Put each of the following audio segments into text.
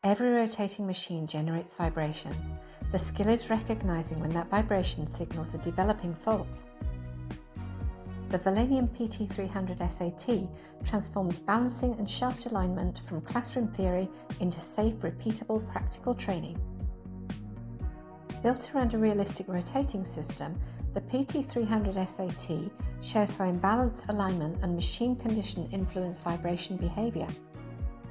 Every rotating machine generates vibration. The skill is recognizing when that vibration signals a developing fault. The Valenian PT300 SAT transforms balancing and shaft alignment from classroom theory into safe, repeatable, practical training. Built around a realistic rotating system, the PT300 SAT shows how imbalance, alignment, and machine condition influence vibration behavior.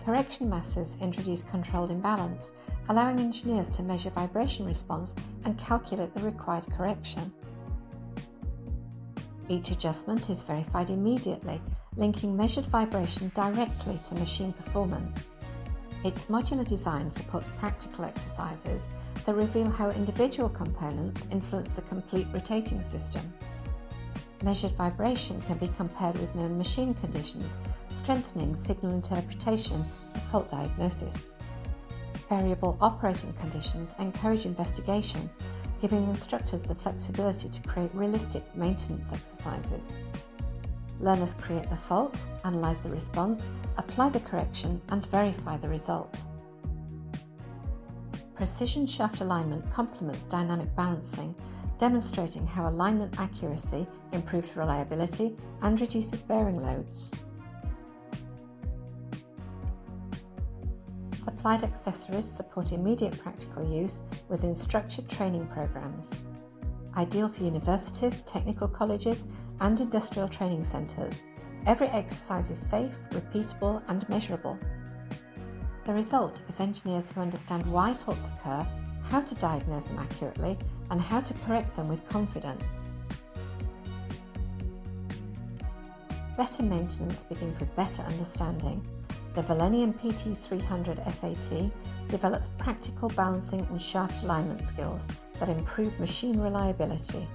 Correction masses introduce controlled imbalance, allowing engineers to measure vibration response and calculate the required correction. Each adjustment is verified immediately, linking measured vibration directly to machine performance. Its modular design supports practical exercises that reveal how individual components influence the complete rotating system. Measured vibration can be compared with known machine conditions, strengthening signal interpretation and fault diagnosis. Variable operating conditions encourage investigation, giving instructors the flexibility to create realistic maintenance exercises. Learners create the fault, analyze the response, apply the correction, and verify the result. Precision shaft alignment complements dynamic balancing, demonstrating how alignment accuracy improves reliability and reduces bearing loads. Supplied accessories support immediate practical use within structured training programs. Ideal for universities, technical colleges, and industrial training centres, every exercise is safe, repeatable, and measurable. The result is engineers who understand why faults occur, how to diagnose them accurately, and how to correct them with confidence. Better maintenance begins with better understanding. The Valenian PT300 SAT develops practical balancing and shaft alignment skills that improve machine reliability.